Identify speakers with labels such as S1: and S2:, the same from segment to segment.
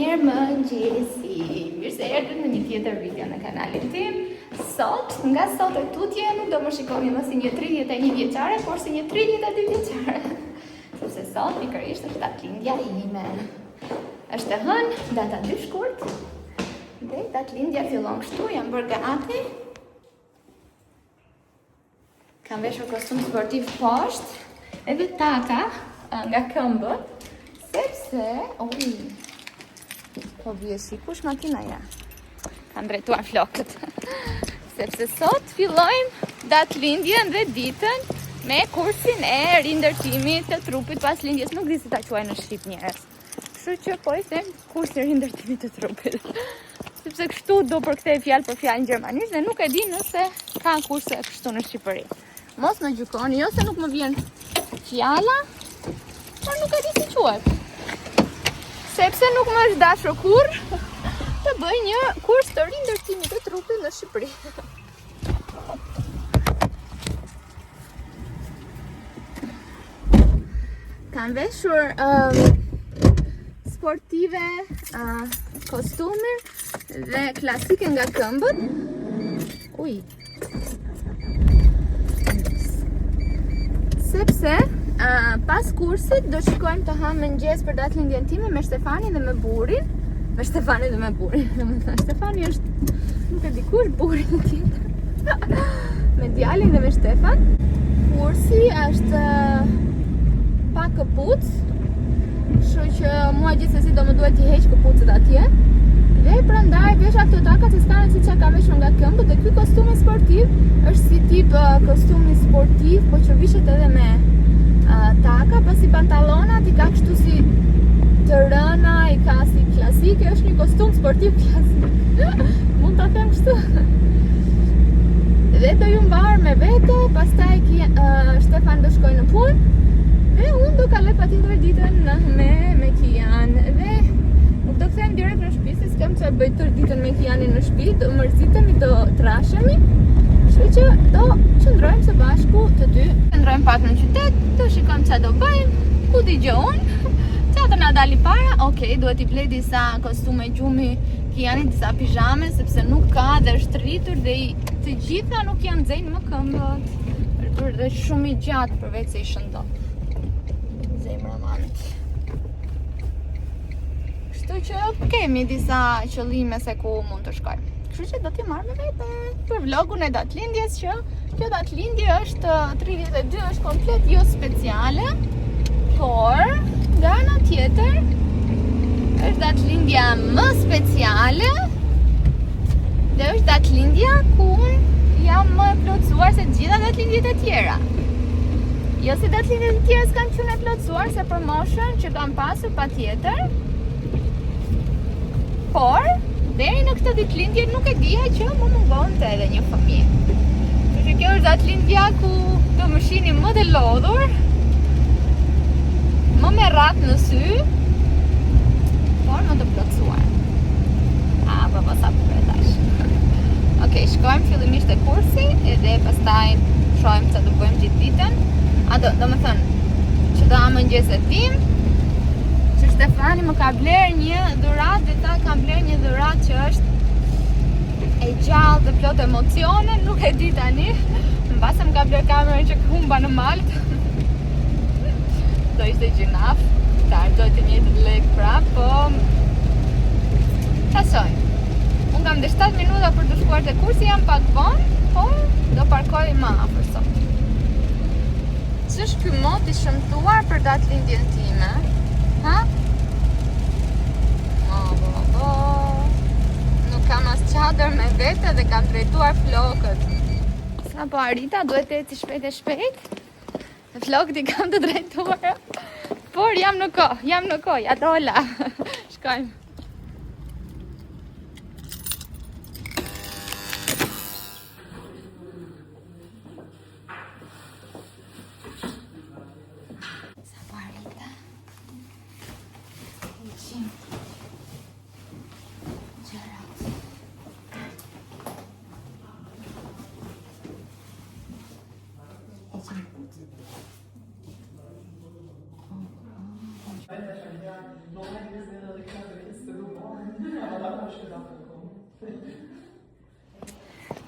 S1: Mirëmëngjesi, mirë se erdhët në një tjetër video në kanalin tim. Sot, nga sot e tutje, nuk do më shikoni më si një 31 vjeçare, por si një 32 vjeçare. Sepse sot pikërisht është datëlindja ime. Është e hënë, data 2 shkurt. Dhe datëlindja fillon kështu, jam bërë gati. Kam veshur kostum sportiv poshtë, edhe taka nga këmbët, sepse, po vje shikush makina ja. Kam drejtuar flokët. Sepse sot fillojmë datëlindjen dhe ditën me kursin e rindërtimit të trupit pas lindjes. Nuk di si ta quaj në shqip njerëz. Kështu që po i them kursi i rindërtimit të trupit. Sepse kështu do përkthej fjalë për fjalë në gjermanisht dhe nuk e di nëse ka kurse kështu në Shqipëri. Mos më gjykoni, jo se nuk më vjen fjala, por nuk e di si quhet. Sepse nuk më është dashur kurrë të bëj një kurs të rindërtimit të trupit në Shqipëri. Kam veshur sportive, kostumin dhe klasike nga këmbët. Sepse pas kursit do shikojmë të hamë mëngjes për datëlindjen time me Shtefani dhe me burrin. Me Shtefani dhe me burrin. Shtefani është, nuk e di ku është burri në tjetër. Me djalin dhe me Shtefan. Kursi është pa këpucë, kështu që mua gjithsesi do më duhet t'i heq këpucët atje. Dhe prandaj vesha këto taka se s'kanë si çka kam veshur nga këmbët, dhe ky kostum sportiv është si tip kostumi sportiv, po që vishet edhe me taka, pasi pantallonat i ka kështu si të rëna, i ka si klasike, është një kostum sportiv klasik. Mund ta them kështu. Dhe do ju mbar me vete, pastaj Shtefan do shkoj në punë dhe unë do kaloj patjetër ditën me Kian. Dhe nuk do kthehem direkt në shtëpi, se s'kam çfarë bëj tërë ditën me Kianin në shtëpi, do mërzitemi, do trashemi. Kështu që do qëndrojmë së bashku të dy. Qëndrojmë pak në qytet, do shikojmë çfarë do bëjmë, ku dëgjoj unë, çfarë do na dali para. Okej, duhet i blej disa kostume gjumi Kianit, disa pijame, sepse nuk ka dhe është rritur dhe të gjitha nuk janë nxenë më këmbët. Dhe shumë i gjatë përveç se i shëndon. Zemra manit. Kështu që kemi disa qëllime se ku mund të shkojmë. Kështu që do t'i marrë me vete për vlogun e datëlindjes, që kjo datëlindje është 32, është komplet jo speciale, por nga ana tjetër është datëlindja më speciale dhe është datëlindja ku jam më plotësuar se të gjitha datëlindjet e tjera. Jo se datëlindjet e tjera s'kan qenë e plotësuar, se për moshën që kam pasur patjetër, por deri në këtë ditëlindje nuk e dija që më mungonte edhe një fëmijë. Kështu që kjo është datëlindja ku do më shihni më të lodhur, më me ratë në sy, por më të plotësuar. Po sa për tash. Okej, shkojmë fillimisht te kursi edhe pastaj shohim çfarë do bëjmë gjithë ditën. Do më thënë që do ha mëngjeset tim, që Shtefani më ka bler një dhuratë dhe ta ka bler një dhuratë që është e gjallë dhe plot emocione, nuk e di tani. Mbase më ka bler kamerën që humba në Maltë. Do ishte gjinaf, ta artoj të njëjtën lek prap, po tasoj. Unë kam dhe 7 minuta për të shkuar te kursi, jam pak vonë, por do parkoj më afër sot. Ç'është ky mot i shëmtuar për datëlindjen time? Ha? Nuk kam as çadër me vete dhe kam drejtuar flokët. Sa po arrita, duhet të eci shpejt e shpejt. Dhe flokët i kam të drejtuara. Por jam në kohë, ja dola. Shkojmë.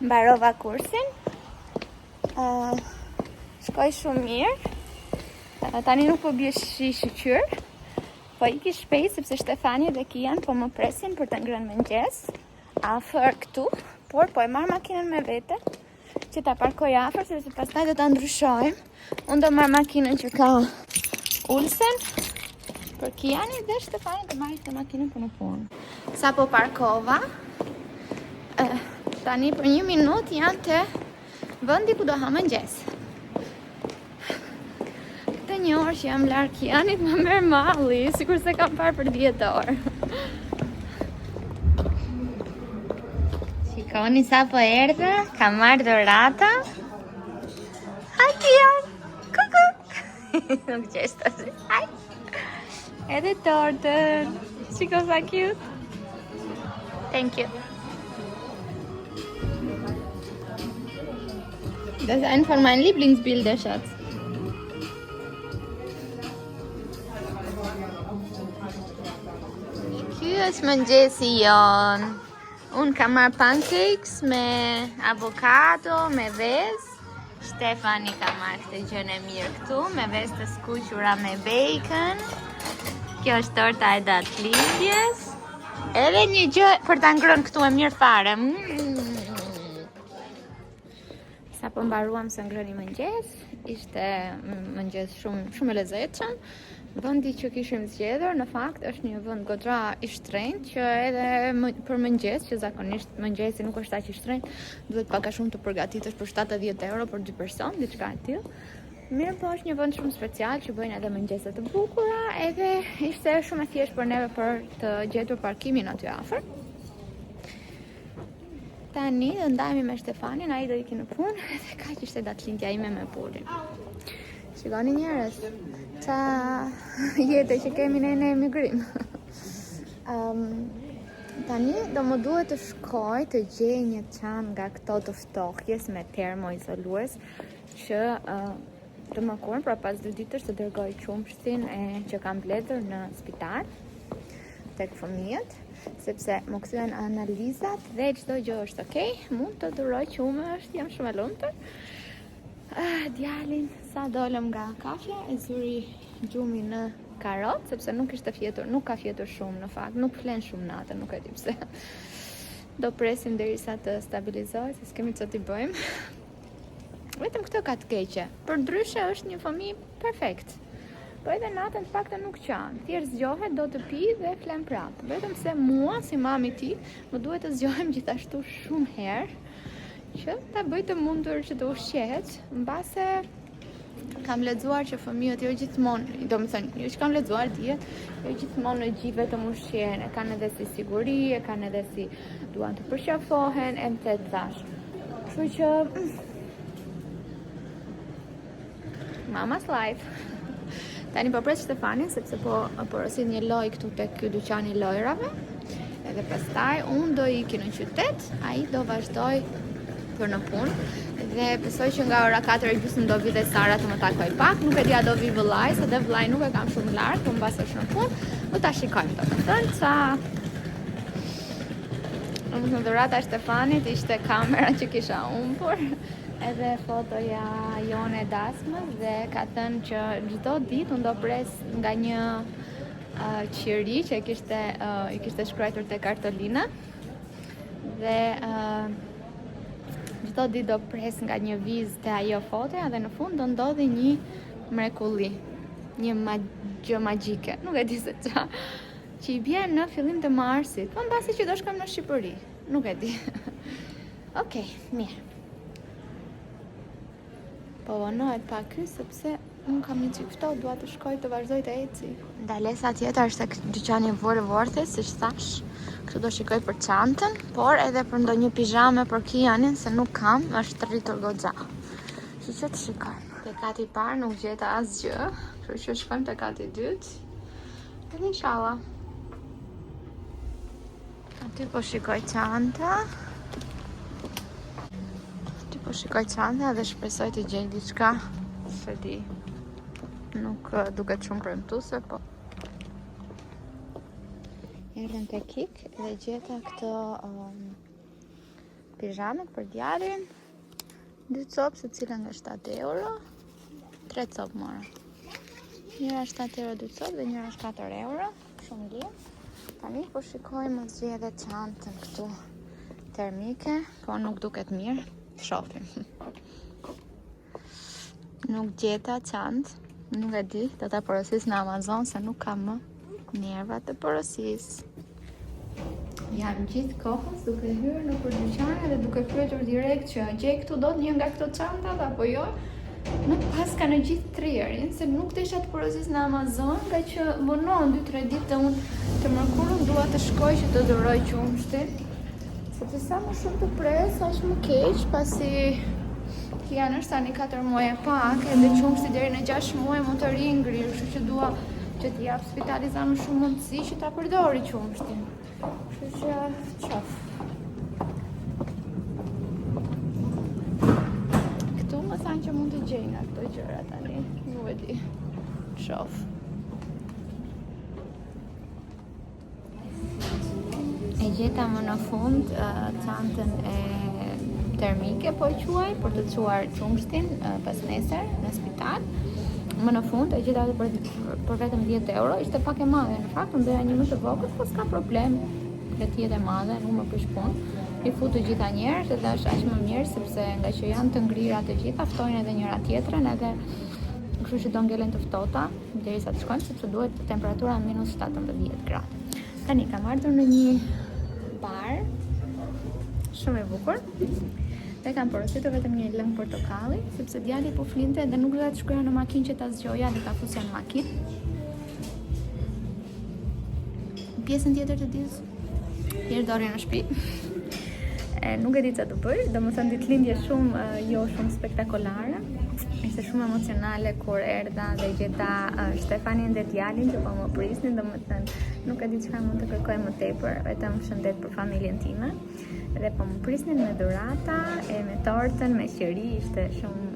S1: Mbarova kursin. Shkoj shumë mirë. Tani nuk po bie shiqyr, po iki shpejt sepse Shtefani dhe Kian po më presin për të ngrënë mëngjes afër këtu, por po e marr makinën me vete që ta parkoj afër sepse pastaj do ta ndryshojmë. Unë do marr makinën që ka ulsen për Kiani dhe Shtefani do marrë të makinën për në punë. Sa po parkova, tani për 1 minutë janë të vendi ku do ha mëngjes. Këtë 1 orë që jam larg Kianit më merr malli, sikur se kam parë për 10 orë. Shikoni sa po erdhe, kam marrë dorata. Ha Kian, kuku. Nuk qeshtë asë. Haj. Edhe tortën. Shiko sa cute. Thank you. Das ist ein von meinen Lieblingsbildern, Schatz. Ky është mëngjesi jon. Unë kam marrë pancakes me avokado, me vezë. Shtefani ka marrë këtë gjën e mirë këtu, me vezë të skuqura me bacon. Kjo është torta e datëlindjes. Edhe një gjë për ta ngrënë këtu e mirë fare. Sa po mbaruam së ngrëni mëngjes, ishte mëngjes shumë e lezetshëm. Vendi që kishim zgjedhur në fakt është një vend goxha i shtrenjtë që edhe për mëngjes, që zakonisht mëngjesi nuk është aq i shtrenjtë, duhet pak a shumë të përgatitesh për 70 euro për 2 person, diçka e tillë. Mirë, po është një vend shumë special që bëjnë edhe mëngjese të bukura, edhe ishte shumë e thjeshtë për neve për të gjetur parkimin aty afër. Tani do ndajemi me Shtefanin, ai do iki në punë, edhe kaq ishte datëlindja ime me burin. Shikoni njerëz, ça jetë që kemi ne në emigrim. Tani do më duhet të shkoj të gjej një çantë nga këto të ftohjes me termoizolues që të më kurrë pra pas 2 ditësh të dërgoj qumshtin që kam bledhur në spital tek fëmijët, sepse më kthyen analizat dhe çdo gjë është okay, mund të duroj qumësht, jam shumë e lumtur. Djalin sa dolëm nga kafja e zuri gjumi në karot, sepse nuk ka fjetur shumë në fakt, nuk flen shumë natën, nuk e di pse. Do presim derisa të stabilizohet, se s'kemi çfarë t'i bëjmë. Vetëm këtë ka të keqe. Për ndryshe është një fëmijë perfekt. Po edhe natën të paktën nuk qan. Thjesht zgjohet, do të pi dhe flen prapë. Vetëm se mua si mami i tij, më duhet të zgjohem gjithashtu shumë herë që ta bëj të mundur që të ushqehet, mbase kam lexuar që fëmijët jo gjithmonë, domethënë, jo që kam lexuar dihet, jo gjithmonë në gjithë vetëm ushqen, e kanë edhe si siguri, e kanë edhe si duan të përqafohen, e më të thash. Kështu që Mama's life. Tani po pres Shtefanin sepse po porosit një loj këtu tek ky dyqan i lojrave. Edhe pastaj unë do iki në qytet, ai do vazhdoj për në punë. Dhe besoj që nga ora 4:30 do vi dhe Sara të më takoj pak. Nuk e di a do vi vëllai, se dhe vëllai nuk e kam shumë larg, po mbas është në punë, do ta shikojmë domethënë sa. Në dhurata e Shtefanit ishte kamera që kisha humbur. Edhe fotoja jone dasmës dhe ka thënë që çdo ditë unë do pres nga një qiri që i kishte shkruar te Kartolina dhe çdo ditë do pres nga një vizë te ajo fotoja dhe në fund do ndodhi një mrekulli, një gjë magjike, nuk e di se ç'a, që i bie në fillim të marsit, po mbasi që do shkojmë në Shqipëri, nuk e di. Okej, mirë. Po vonohet pa ky sepse unë kam një çift ftohtë, dua të shkoj të vazhdoj të eci. Ndalesa tjetër është tek dyqani Vorvorthi, siç thash. Këtu do shikoj për çantën, por edhe për ndonjë pijame për Kianin, se nuk kam, është rritur goxha. Kështu që të shikojmë. Te kati i parë nuk gjeta asgjë, kështu që shkojmë te kati i dytë. Edhe inshallah. Aty po shikoj çanta. Po shikoj çanta dhe shpresoj të gjej diçka, se di, nuk duket shumë premtuese, po erdhëm te Kik dhe gjeta këto pijamet për djalin. 2 copë se cila nga 7 euro. 3 copë mora. Njëra 7 euro 2 copë dhe njëra 4 euro. Shumë lirë. Tani po shikojmë zgjedhë çantën këtu termike, po nuk duket mirë. Shohim. Nuk gjeta çantë, nuk e di, do ta porosis në Amazon se nuk kam më nerva të porosis. Jam gjithë kohës duke hyrë në për dyqane dhe duke pyetur direkt që gjej këtu dot një nga këto çanta apo jo. Nuk paska në gjithë trierin, se nuk të isha të porosis në Amazon, nga që vonon 2-3 ditë dhe unë të mërkurën dua të shkoj që të duroj qumshtin. Sepse sa më shumë të pres, aq më keq, pasi janë është tani 4 muaj e pak, edhe qumshti deri në 6 muaj mund të ringrir, kështu që dua që t'i jap spitalizar më shumë mundësi që ta përdori qumshtin. Kështu që qof. Këtu më thanë që mund të gjejnë ato gjëra tani, nuk e di. Shof. E gjeta më në fund çantën e termike po e quaj për të çuar qumshtin pas nesër në spital. Më në fund e gjeta atë për vetëm 10 euro, ishte pak e madhe në fakt, më bëja një më të vogël, po s'ka problem. Le të jetë e madhe, nuk më prish punë. I fut të gjitha njerëz dhe është aq më mirë sepse nga që janë të ngrira të gjitha, ftojnë edhe njëra tjetrën, edhe kështu që do ngelen të ftohta derisa të shkojnë, sepse duhet temperatura minus 17 gradë. Tani kam ardhur në një bar shumë e bukur. Dhe kam porositur vetëm një lëng portokalli, sepse djali po flinte dhe nuk doja të shkruaja në makinë që ta zgjoja dhe ta fusja në makinë. Pjesën tjetër të ditës jeri dorë në shtëpi. Nuk e di çfarë të bëj, domethënë ditëlindje shumë jo shumë spektakolare. Ishte shumë emocionale kur erdha dhe gjeta Stefanin dhe djalin që po më prisnin, domethënë nuk e di çfarë mund të kërkoj më tepër, vetëm shëndet për familjen time. Dhe po më prisnin me dhurata, me tortën, me qeri, ishte shumë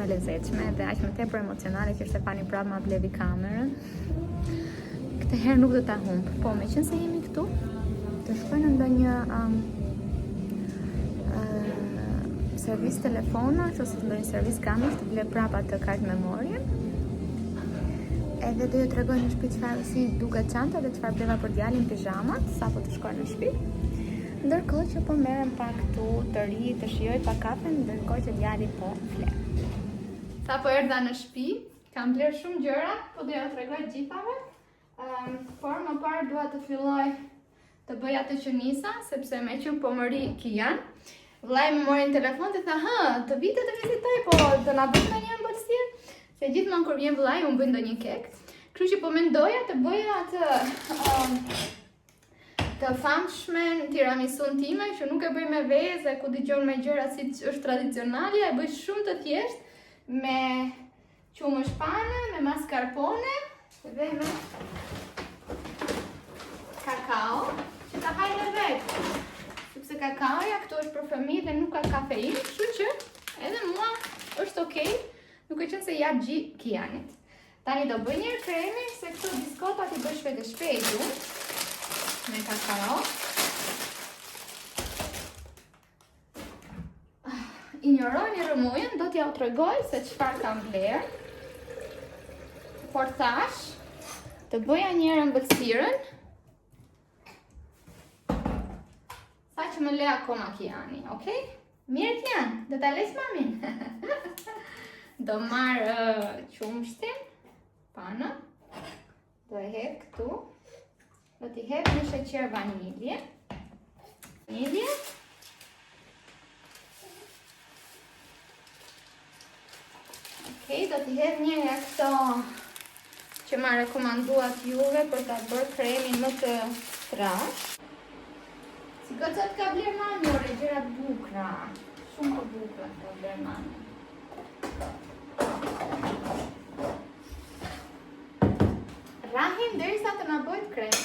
S1: e lezetshme dhe aq më tepër emocionale që Stefani prapë ma blevi kamerën. Këtë herë nuk do ta humb. Po, meqense jemi këtu, të shkoj në ndonjë servis telefonash ose ndonjë servis kamerës të ble prapë atë kartë memorie. Edhe do ju tregoj në shtëpi çfarë si duket çanta dhe çfarë bleva për djalin pijamat sapo të shkoj në shtëpi. Ndërkohë që po merrem pak këtu të ri, të shijoj pak kafen, ndërkohë që djali po flet. Sa po erdha në shtëpi, kam bler shumë gjëra, po do ja tregoj gjithave. Por më parë dua të filloj të bëj atë që nisa, sepse me që po më ri Kian. Vllai më mori në telefon dhe tha, të vite të vizitoj, po do na bëj ndonjë ëmbëlsirë, se gjithmonë kur vjen vllai unë bëj ndonjë kek. Kështu që po mendoja të bëja atë të famshmen tiramisun time, që nuk e bëj me vezë, ku dëgjon me gjëra si është tradicionale, e bëj shumë të thjeshtë me qumë shpane, me mascarpone dhe me kakao, që ta haj në vetë. Sepse kakaoja këtu është për fëmijë dhe nuk ka kafeinë, kështu që edhe mua është okay, duke qenë se ja gjithë Kianit. Tani do bëj një kremi, se këto biskotat i bëj shpejt e shpejtu me kakao. Injoroni rëmujën, do t'ja u tregoj se çfarë kam bler. Por thash, të bëja një herë ëmbëlsirën, sa që më le akoma Kiani, okay? Mirë Kian, do ta lësh mamin? Do marr qumshtin, pana, do e hedh këtu, do t'i hedh një sheqer vanilje, okay, do t'i hedh një nga këto që ma rekomanduat juve për ta bërë kremin më të trash. Si gocat ka bler mami, ore, gjëra të bukra. Shumë të bukra ka bler mami. Rahim derisa të na bëjt krem.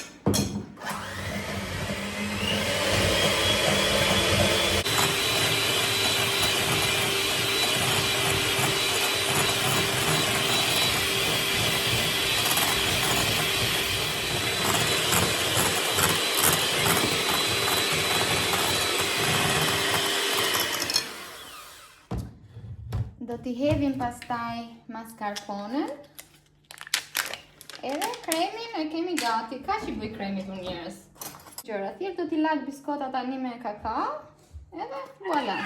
S1: t'i hedhim pastaj mascarpone. Edhe kremin e kemi gati. Ka që i bëj kremit unë njerës. Gjëra, thjesht do t'i lag biskota tani me kakao. Edhe, voilà.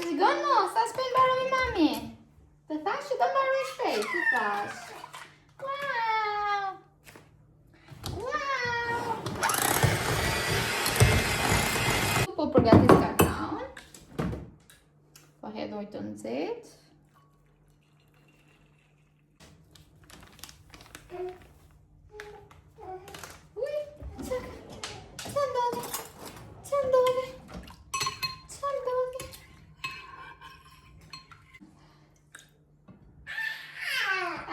S1: Zigon mo, sa s'pen baroj mami? Të thash që do baroj shpejt, të thash. Wow! Wow! Po përgatis kakaon. Po hedhoj të nxehtë. Uj, që ndodhi? Që ndodhi? Që ndodhi?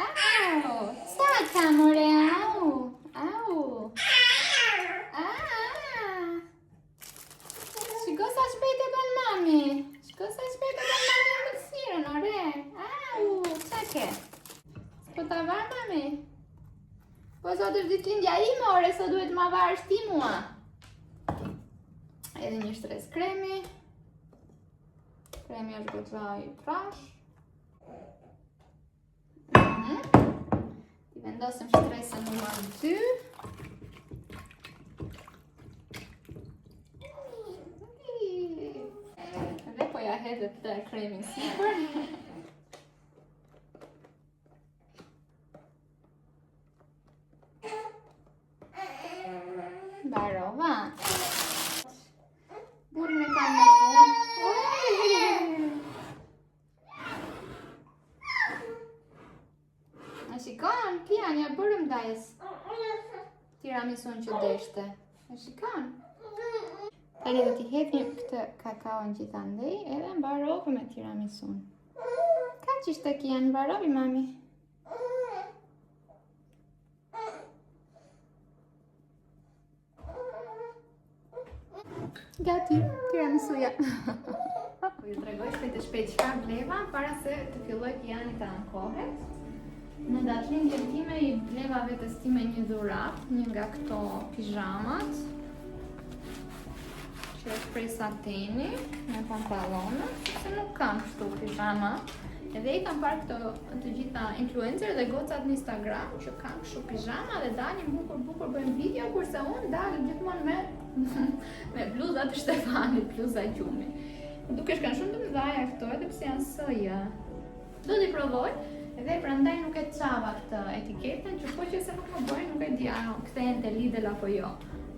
S1: Au! Sa ka more? Au! Au! Shiko sa shpejt e bën mami. Shiko sa shpejt e bën mami me sirën, ore. Au! Qa ke? Po ta var mami? Po sot është ditëlindja ime, ore, sot duhet ma varësh ti mua. Edhe një shtres kremi. Kremi është goxha i trash. Ti vendosim shtresën numër 2. Edhe po ja hedhet të kremin sipër. Barova. Burin e kam në punë. A shikon? Pia një bërëm dajës. Tiramisun që deshte. A shikon? Tani do t'i hedhim këtë kakaon gjithandej edhe mbarove me tiramisun. Ka qishtë kia në mbarovi, mami? Gati, tiramisuja. Po ju tregoj shpejt çfarë bleva para se të filloj Kiani të ankohet. Në datëlindjen time i bleva vetes time një dhuratë, një nga këto pijamat, që është prej sateni, me pantallona, se nuk kam kështu pijama. Edhe i kam parë këto të gjitha influencer dhe gocat në Instagram që kam kështu pijama dhe dalin bukur bëjmë video, kurse unë dalë gjithmonë me bluzat të Shtefanit, bluza gjumi. Dukesh kanë shumë të mëdhaja këto, edhe pse janë SJ. Do t'i provoj, edhe prandaj nuk e çava këtë etiketën, që po që se nuk më bëjnë, nuk e di a kthehen te Lidl apo jo.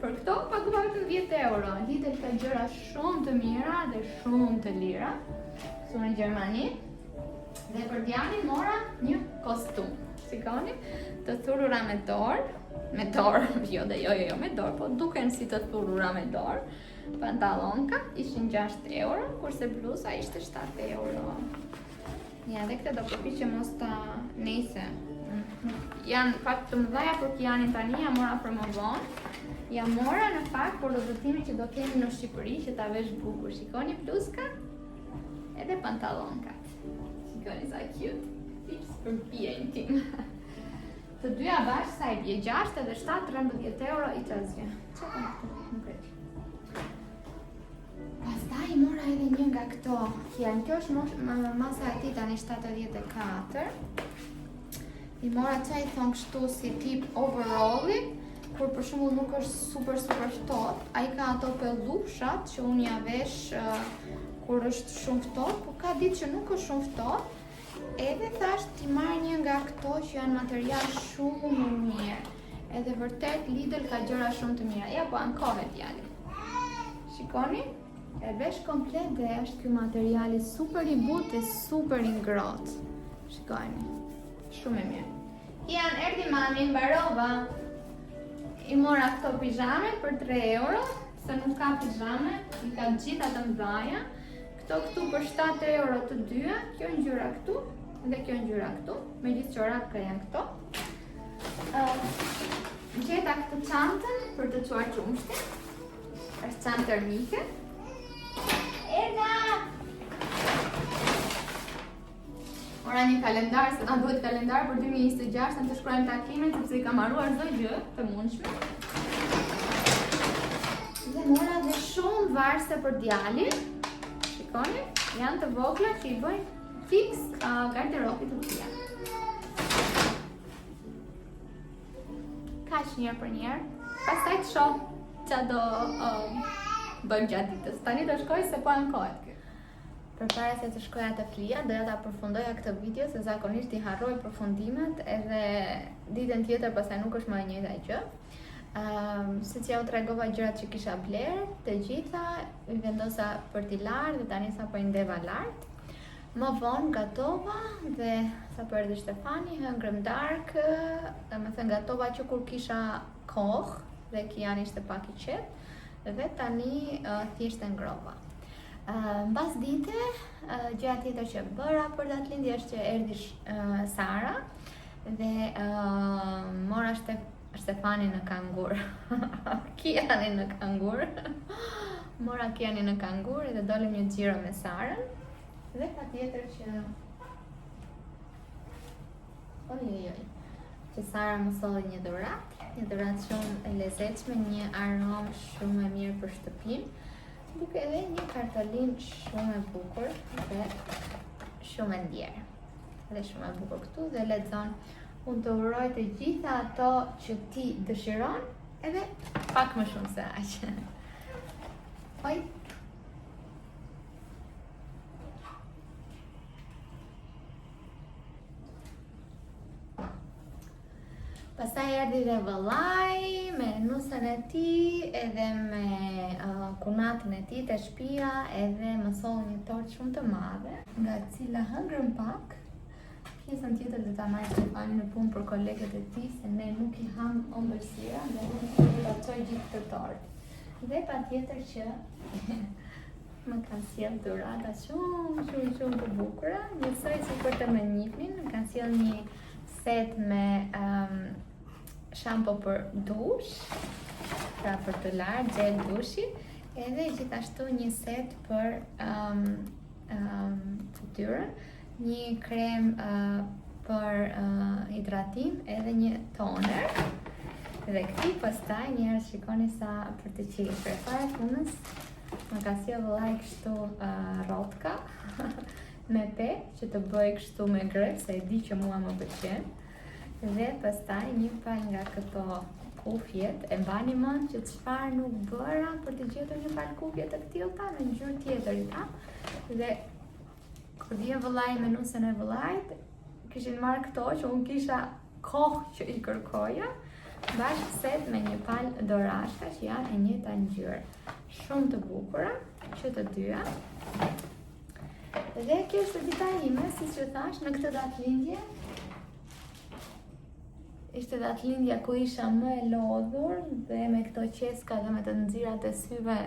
S1: Për këto paguaj vetëm 10 euro. Lidl ka gjëra shumë të mira dhe shumë të lira. Këtu në Gjermani. Dhe për djalin mora një kostum. Shikoni, të thurura me dorë. Me dorë, jo me dorë, po duken si të thurura me dorë. Pantallonka ishin 6 euro, kurse bluza ishte 7 euro. Ja, dhe këte do përpi që mos ta nejse. Janë pak të mëdhaja për Kianin tani, ja mora për më vonë. Ja mora në fakt për udhëtimi që do kemi në Shqipëri që ta vesh bukur. Shikoni bluzka edhe pantallonkat. Shikoni sa cute. Tips për pijen tim. Të dyja bashkë sa i bje 6 edhe 7-13 euro i qazje. Që ka këtu? Nuk e di. Pastaj i mora edhe një nga këto. Kjo është masa e tij tani 74. I mora që i thonë kështu si tip overalli, kur për shembull nuk është super ftohtë. Ai ka ato pellushat që unë ja vesh kur është shumë ftohtë, po ka ditë që nuk është shumë ftohtë. Edhe thash t'i marrë një nga këto që janë material shumë më mirë. Edhe vërtet Lidl ka gjëra shumë të mira. Ja po ankohet djali. Shikoni? E vesh komplet dhe është ky materiali super i butë e super i ngrohtë. Shikoni. Shumë e mirë. Kian, erdi mami, mbarova. I mora këto pijame për 3 euro, se nuk ka pijame, i ka gjitha të mdhaja. Këto këtu për 7 euro të dyja, kjo ngjyra këtu dhe kjo ngjyra këtu, me gjithë çorapka janë këto. Gjeta këtë çantën për të çuar qumshtin. Është çantë termike. Erda! Ora një kalendar, se na duhet kalendar për 2026, në të shkruajmë takimin, sepse i kam marruar çdo gjë të mundshme. Dhe mora dhe shumë varse për djalin. Shikoni, janë të vogla që i bëjnë tips garderobi të tia. Kaq njërë për njërë, pastaj të shoh qa do bëjmë gjatë ditës. Tani do shkoj se po ankohet. Përpara se të shkoja të flija, doja ta përfundoja këtë video se zakonisht i harroj përfundimet edhe ditën tjetër pastaj nuk është më e njëjta gjë. Siç ja u tregova gjërat që kisha bler, të gjitha i vendosa për t'i larë dhe tani sapo i ndeva lart. Më vonë gatova dhe sapo erdhi Shtefani, hëngrëm darkë, domethënë gatova që kur kisha kohë dhe Kian ishte pak i qetë dhe tani thjesht e ngrova. Mbas dite, gjëja tjetër që bëra për datëlindje është që erdhi Sara dhe mora Shtefani në kangur. Kianin në kangur. Mora Kianin në kangur dhe dolëm një xhiro me Sarën. Dhe patjetër që që Sara më solli një dhuratë shumë e lezetshme, një aromë shumë e mirë për shtëpinë. Duke edhe një kartolinë shumë e bukur dhe shumë e ndjerë. Dhe shumë e bukur këtu dhe lexon: unë të uroj të gjitha ato që ti dëshiron, edhe pak më shumë se aq. Oj. Pastaj erdhi dhe vëllai me nusën e tij edhe me kunatën e tij te shtëpia edhe më solli një tortë shumë të madhe, nga cila hëngrëm pak. Pjesën tjetër do ta marr Stefani në punë për kolegët e tij, se ne nuk i ham ëmbëlsira dhe nuk do ta çoj gjithë këtë tortë. Dhe patjetër që më kanë sjell dhurata shumë të bukura, njësoj si për të më njihnin, më kanë sjell një set me shampo për dush, pra për të larë gel dushi, edhe gjithashtu një set për fytyrën, një krem për hidratim edhe një toner. Dhe këti pastaj njerëz shikoni sa për të qejf. Për fare punës më ka sjell vëllai kështu rrotka me pep që të bëj kështu me grep, se e di që mua më pëlqen. Dhe pastaj një pal nga këto kufjet, e mbani mend që çfarë nuk bëra për të gjetur një pal kufje të tillta në ngjyrë tjetër, Dhe kur vjen vëllai me nusën e vëllait, kishin marrë këto që unë kisha kohë që i kërkoja, bashkë set me një pal dorashka që janë e njëjta ngjyrë. Shumë të bukura, që të dyja. Dhe kjo është dita ime, siç që thash, në këtë datëlindje. Ishte datëlindja ku isha më e lodhur dhe me këto qeska dhe me të nxirrat e syve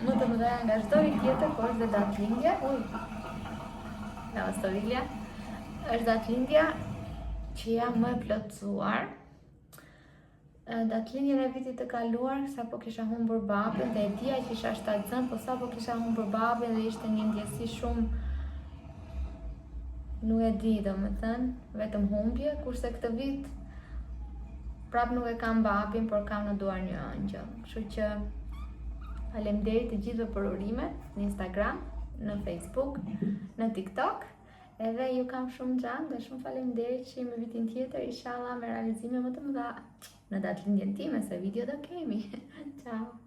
S1: më të mëdha nga çdo vit tjetër, por është datëlindja. Është datëlindja që jam më e plotësuar. Datëlindjen e vitit të kaluar, sapo kisha humbur babën dhe e dija që isha shtatzën, po sapo kisha humbur babën dhe ishte një ndjesi shumë, nuk e di, domethënë, vetëm humbje, kurse këtë vit prap nuk e kam babin, por kam në duar një ëngjëll. Kështu që faleminderit të gjithëve për urimet në Instagram, në Facebook, në TikTok. Edhe ju kam shumë xhan dhe shumë faleminderit që me vitin tjetër inshallah me realizime më të mëdha në datëlindjen time, se video do kemi. Ciao.